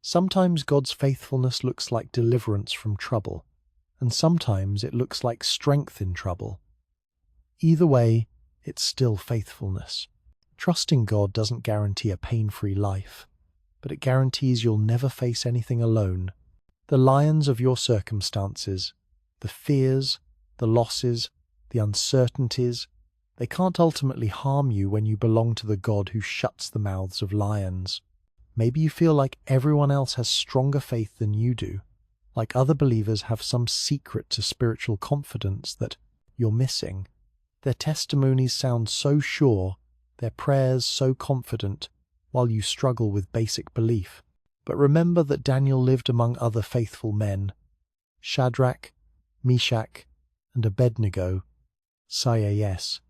Sometimes God's faithfulness looks like deliverance from trouble, and sometimes it looks like strength in trouble. Either way, it's still faithfulness. Trusting God doesn't guarantee a pain-free life, but it guarantees you'll never face anything alone. The lions of your circumstances, the fears, the losses, the uncertainties, they can't ultimately harm you when you belong to the God who shuts the mouths of lions. Maybe you feel like everyone else has stronger faith than you do, like other believers have some secret to spiritual confidence that you're missing. Their testimonies sound so sure, their prayers so confident, while you struggle with basic belief. But remember that Daniel lived among other faithful men, Shadrach, Meshach, and Abednego, SAIS.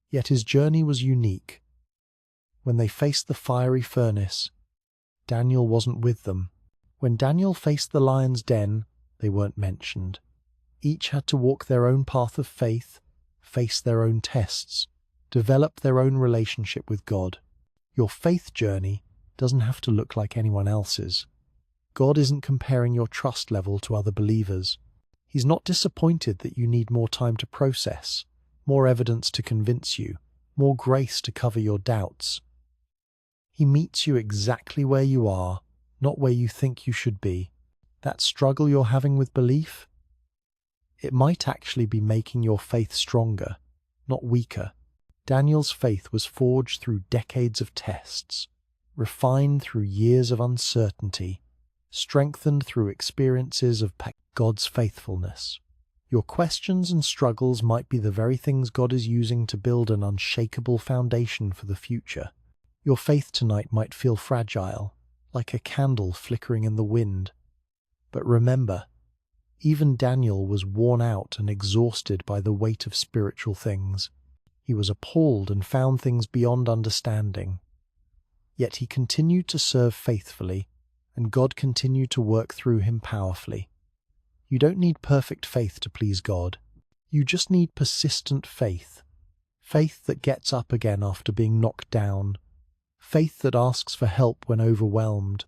Yet his journey was unique. When they faced the fiery furnace, Daniel wasn't with them. When Daniel faced the lion's den, they weren't mentioned. Each had to walk their own path of faith, face their own tests, develop their own relationship with God. Your faith journey doesn't have to look like anyone else's. God isn't comparing your trust level to other believers. He's not disappointed that you need more time to process, more evidence to convince you, more grace to cover your doubts. He meets you exactly where you are, not where you think you should be. That struggle you're having with belief, it might actually be making your faith stronger, not weaker. Daniel's faith was forged through decades of tests, refined through years of uncertainty, strengthened through experiences of God's faithfulness. Your questions and struggles might be the very things God is using to build an unshakable foundation for the future. Your faith tonight might feel fragile, like a candle flickering in the wind. But remember, even Daniel was worn out and exhausted by the weight of spiritual things. He was appalled and found things beyond understanding. Yet he continued to serve faithfully, and God continued to work through him powerfully. You don't need perfect faith to please God. You just need persistent faith. Faith that gets up again after being knocked down. Faith that asks for help when overwhelmed.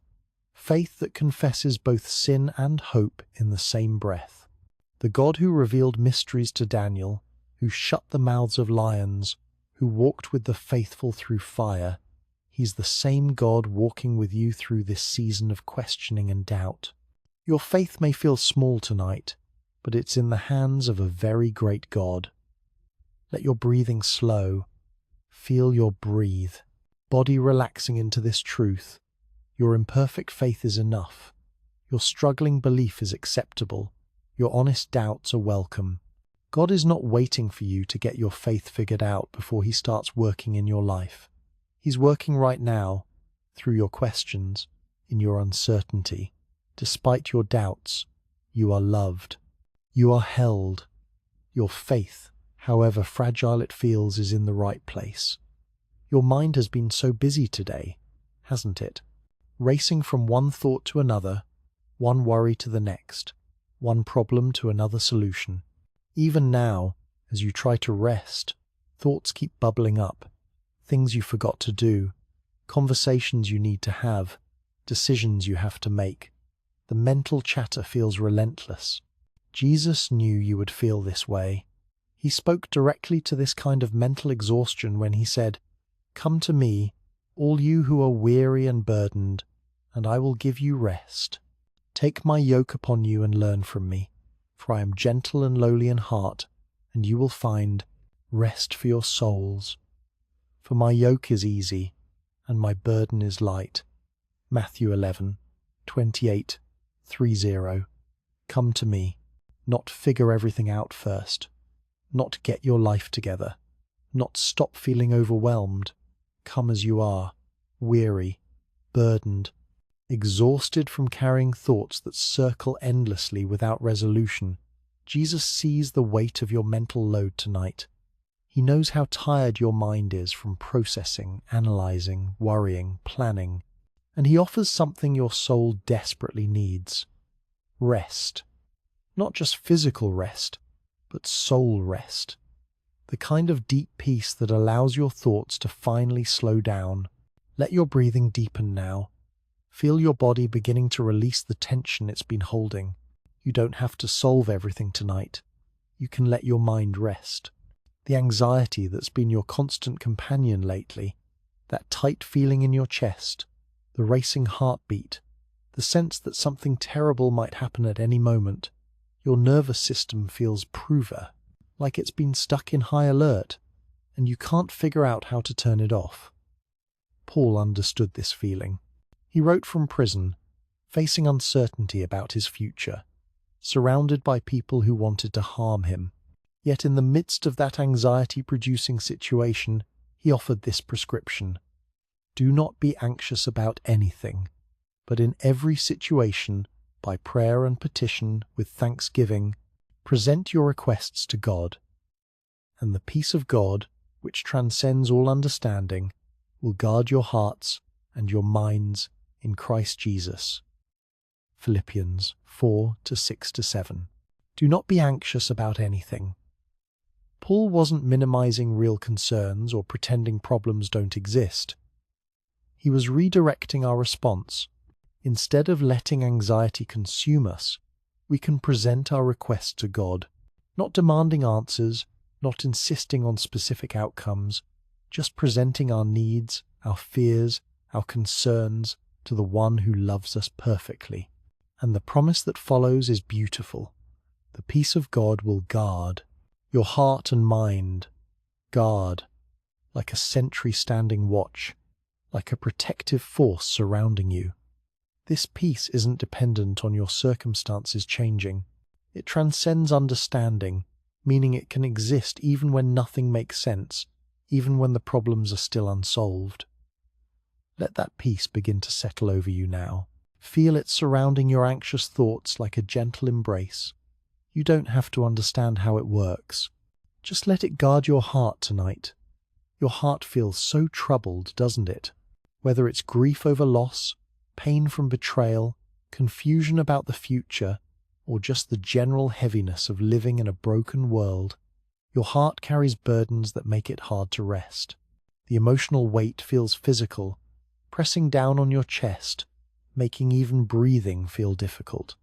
Faith that confesses both sin and hope in the same breath. The God who revealed mysteries to Daniel, who shut the mouths of lions, who walked with the faithful through fire, He's the same God walking with you through this season of questioning and doubt. Your faith may feel small tonight, but it's in the hands of a very great God. Let your breathing slow. Feel your breathe. Body relaxing into this truth. Your imperfect faith is enough. Your struggling belief is acceptable. Your honest doubts are welcome. God is not waiting for you to get your faith figured out before He starts working in your life. He's working right now, through your questions, in your uncertainty. Despite your doubts, you are loved. You are held. Your faith, however fragile it feels, is in the right place. Your mind has been so busy today, hasn't it? Racing from one thought to another, one worry to the next, one problem to another solution. Even now, as you try to rest, thoughts keep bubbling up. Things you forgot to do, conversations you need to have, decisions you have to make. The mental chatter feels relentless. Jesus knew you would feel this way. He spoke directly to this kind of mental exhaustion when He said, "Come to me, all you who are weary and burdened, and I will give you rest. Take my yoke upon you and learn from me, for I am gentle and lowly in heart, and you will find rest for your souls. For my yoke is easy, and my burden is light." Matthew 11:28-30. Come to me, not figure everything out first, not get your life together, not stop feeling overwhelmed. Come as you are, weary, burdened, exhausted from carrying thoughts that circle endlessly without resolution. Jesus sees the weight of your mental load tonight. He knows how tired your mind is from processing, analyzing, worrying, planning, and He offers something your soul desperately needs. Rest. Not just physical rest, but soul rest. The kind of deep peace that allows your thoughts to finally slow down. Let your breathing deepen now. Feel your body beginning to release the tension it's been holding. You don't have to solve everything tonight. You can let your mind rest. The anxiety that's been your constant companion lately, that tight feeling in your chest, the racing heartbeat, the sense that something terrible might happen at any moment. Your nervous system feels prover, like it's been stuck in high alert, and you can't figure out how to turn it off. Paul understood this feeling. He wrote from prison, facing uncertainty about his future, surrounded by people who wanted to harm him. Yet in the midst of that anxiety-producing situation, he offered this prescription: do not be anxious about anything, but in every situation, by prayer and petition, with thanksgiving, present your requests to God, and the peace of God, which transcends all understanding, will guard your hearts and your minds in Christ Jesus. Philippians 4:6-7. Do not be anxious about anything. Paul wasn't minimizing real concerns or pretending problems don't exist. He was redirecting our response. Instead of letting anxiety consume us, we can present our requests to God, not demanding answers, not insisting on specific outcomes, just presenting our needs, our fears, our concerns to the One who loves us perfectly. And the promise that follows is beautiful. The peace of God will guard your heart and mind, guard, like a sentry standing watch, like a protective force surrounding you. This peace isn't dependent on your circumstances changing. It transcends understanding, meaning it can exist even when nothing makes sense, even when the problems are still unsolved. Let that peace begin to settle over you now. Feel it surrounding your anxious thoughts like a gentle embrace. You don't have to understand how it works. Just let it guard your heart tonight. Your heart feels so troubled, doesn't it? Whether it's grief over loss, pain from betrayal, confusion about the future, or just the general heaviness of living in a broken world, your heart carries burdens that make it hard to rest. The emotional weight feels physical, pressing down on your chest, making even breathing feel difficult.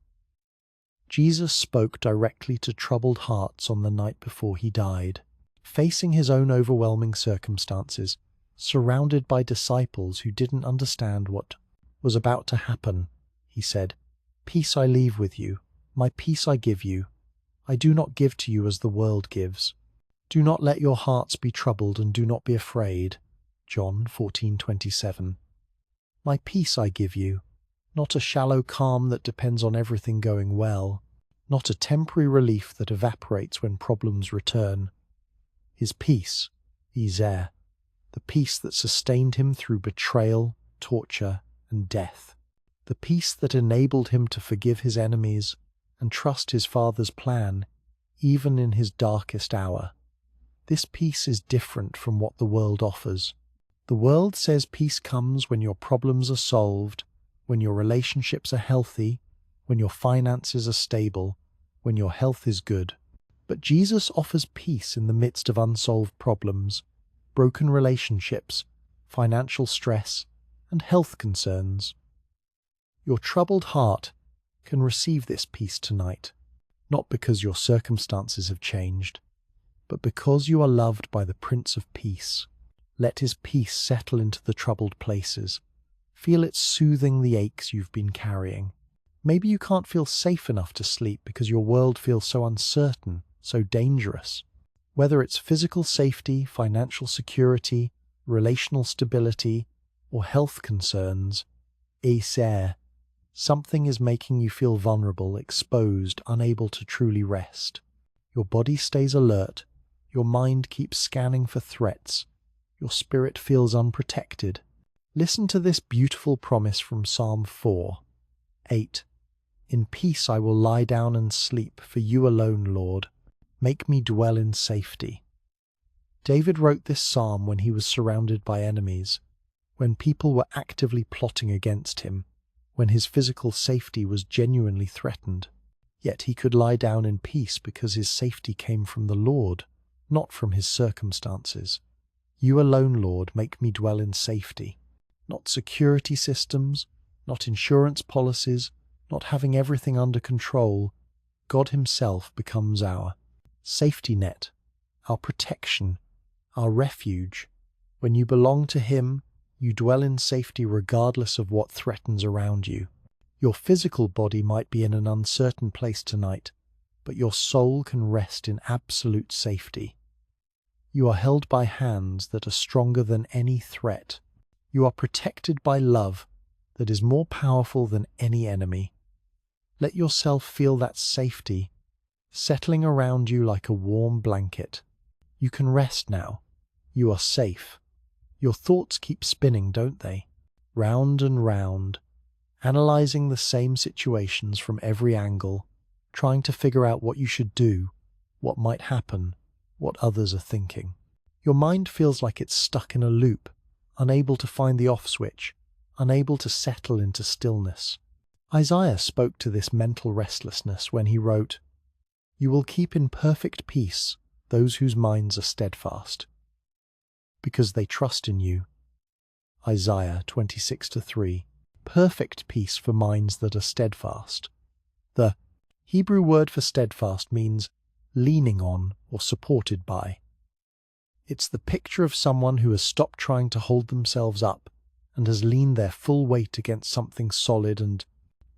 Jesus spoke directly to troubled hearts on the night before he died. Facing his own overwhelming circumstances, surrounded by disciples who didn't understand what was about to happen, he said, "Peace I leave with you, my peace I give you. I do not give to you as the world gives. Do not let your hearts be troubled and do not be afraid." John 14:27. My peace I give you, not a shallow calm that depends on everything going well, not a temporary relief that evaporates when problems return. His peace, Ezer, the peace that sustained him through betrayal, torture, and death, the peace that enabled him to forgive his enemies and trust his Father's plan, even in his darkest hour. This peace is different from what the world offers. The world says peace comes when your problems are solved, when your relationships are healthy, when your finances are stable, when your health is good. But Jesus offers peace in the midst of unsolved problems, broken relationships, financial stress, and health concerns. Your troubled heart can receive this peace tonight, not because your circumstances have changed, but because you are loved by the Prince of Peace. Let his peace settle into the troubled places. Feel it soothing the aches you've been carrying. Maybe you can't feel safe enough to sleep because your world feels so uncertain, so dangerous. Whether it's physical safety, financial security, relational stability, or health concerns, Ezer, something is making you feel vulnerable, exposed, unable to truly rest. Your body stays alert, your mind keeps scanning for threats, your spirit feels unprotected. Listen to this beautiful promise from Psalm 4:8. In peace I will lie down and sleep, for you alone, Lord, make me dwell in safety. David wrote this psalm when he was surrounded by enemies, when people were actively plotting against him, when his physical safety was genuinely threatened. Yet he could lie down in peace because his safety came from the Lord, not from his circumstances. You alone, Lord, make me dwell in safety. Not security systems, not insurance policies, not having everything under control. God himself becomes our safety net, our protection, our refuge. When you belong to him, you dwell in safety regardless of what threatens around you. Your physical body might be in an uncertain place tonight, but your soul can rest in absolute safety. You are held by hands that are stronger than any threat. You are protected by love that is more powerful than any enemy. Let yourself feel that safety settling around you like a warm blanket. You can rest now. You are safe. Your thoughts keep spinning, don't they? Round and round, analyzing the same situations from every angle, trying to figure out what you should do, what might happen, what others are thinking. Your mind feels like it's stuck in a loop, unable to find the off switch, unable to settle into stillness. Isaiah spoke to this mental restlessness when he wrote, "You will keep in perfect peace those whose minds are steadfast, because they trust in you." Isaiah 26:3. Perfect peace for minds that are steadfast. The Hebrew word for steadfast means leaning on or supported by. It's the picture of someone who has stopped trying to hold themselves up and has leaned their full weight against something solid and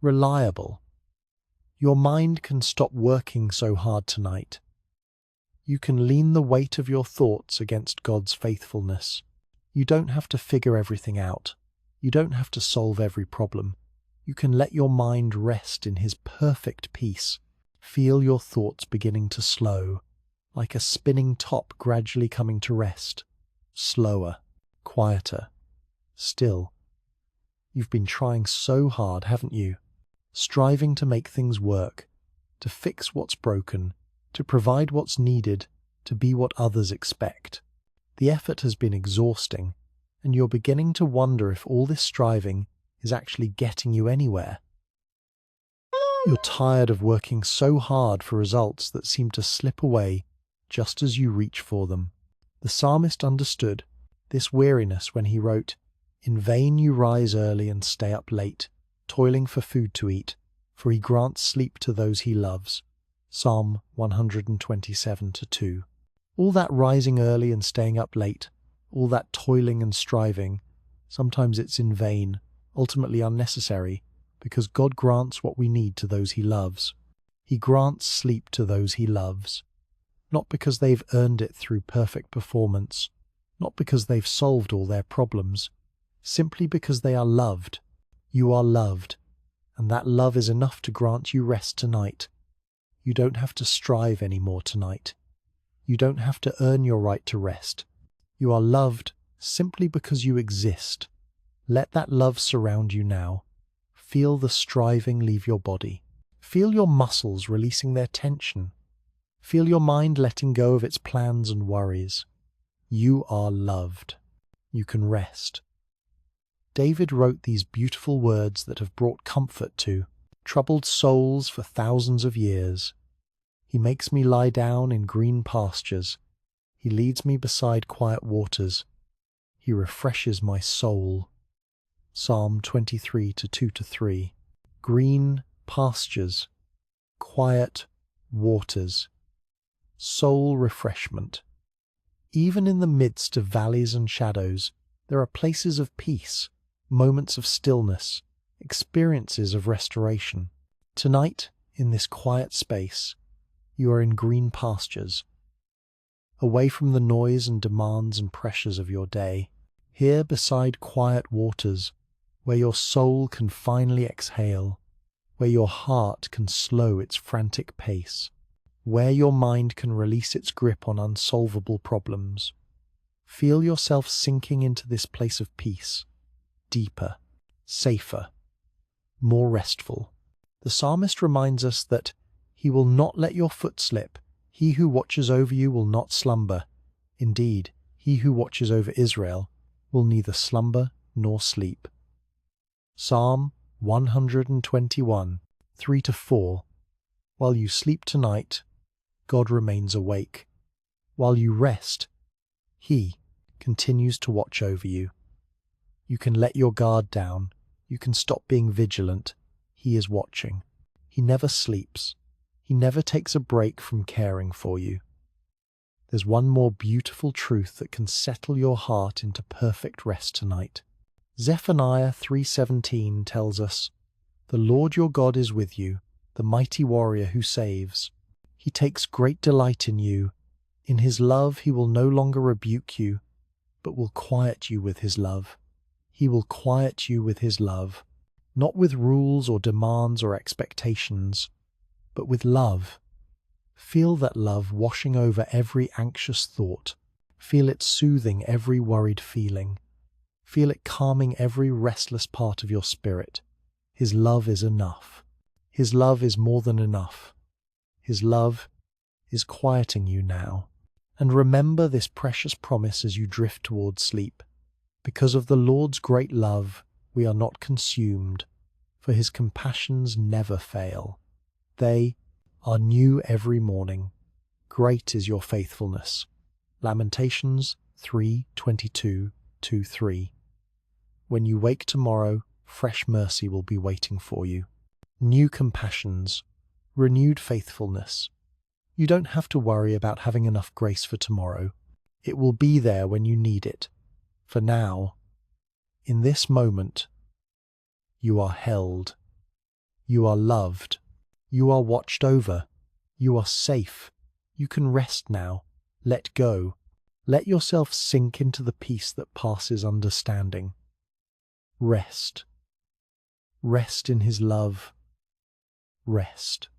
reliable. Your mind can stop working so hard tonight. You can lean the weight of your thoughts against God's faithfulness. You don't have to figure everything out. You don't have to solve every problem. You can let your mind rest in his perfect peace. Feel your thoughts beginning to slow, like a spinning top gradually coming to rest. Slower, quieter, still. You've been trying so hard, haven't you? Striving to make things work, to fix what's broken, to provide what's needed, to be what others expect. The effort has been exhausting, and you're beginning to wonder if all this striving is actually getting you anywhere. You're tired of working so hard for results that seem to slip away just as you reach for them. The psalmist understood this weariness when he wrote, "In vain you rise early and stay up late, toiling for food to eat, for he grants sleep to those he loves. Psalm 127-2. All that rising early and staying up late, all that toiling and striving, sometimes it's in vain, ultimately unnecessary, because God grants what we need to those he loves. He grants sleep to those he loves, not because they've earned it through perfect performance, not because they've solved all their problems, simply because they are loved. You are loved, and that love is enough to grant you rest tonight. You don't have to strive anymore tonight. You don't have to earn your right to rest. You are loved simply because you exist. Let that love surround you now. Feel the striving leave your body. Feel your muscles releasing their tension. Feel your mind letting go of its plans and worries. You are loved. You can rest. David wrote these beautiful words that have brought comfort to troubled souls for thousands of years. He makes me lie down in green pastures. He leads me beside quiet waters. He refreshes my soul. Psalm 23-2-3. Green pastures, quiet waters, soul refreshment. Even in the midst of valleys and shadows, there are places of peace, moments of stillness, experiences of restoration. Tonight, in this quiet space, you are in green pastures, away from the noise and demands and pressures of your day, here beside quiet waters, where your soul can finally exhale, where your heart can slow its frantic pace, where your mind can release its grip on unsolvable problems. Feel yourself sinking into this place of peace, deeper, safer, more restful. The psalmist reminds us that he will not let your foot slip. He who watches over you will not slumber. Indeed, he who watches over Israel will neither slumber nor sleep. Psalm 121, 3-4. While you sleep tonight, God remains awake. While you rest, He continues to watch over you. You can let your guard down. You can stop being vigilant. He is watching. He never sleeps. He never takes a break from caring for you. There's one more beautiful truth that can settle your heart into perfect rest tonight. Zephaniah 3:17 tells us, "The Lord your God is with you, the mighty warrior who saves. He takes great delight in you. In his love he will no longer rebuke you, but will quiet you with his love. He will quiet you with his love, not with rules or demands or expectations, but with love. Feel that love washing over every anxious thought. Feel it soothing every worried feeling. Feel it calming every restless part of your spirit. His love is enough. His love is more than enough. His love is quieting you now. And remember this precious promise as you drift towards sleep. Because of the Lord's great love, we are not consumed, for his compassions never fail. They are new every morning. Great is your faithfulness. Lamentations 3:22-3. When you wake tomorrow, fresh mercy will be waiting for you. New compassions, renewed faithfulness. You don't have to worry about having enough grace for tomorrow. It will be there when you need it. For now, in this moment, you are held. You are loved. You are watched over. You are safe. You can rest now. Let go. Let yourself sink into the peace that passes understanding. Rest. Rest in his love. Rest.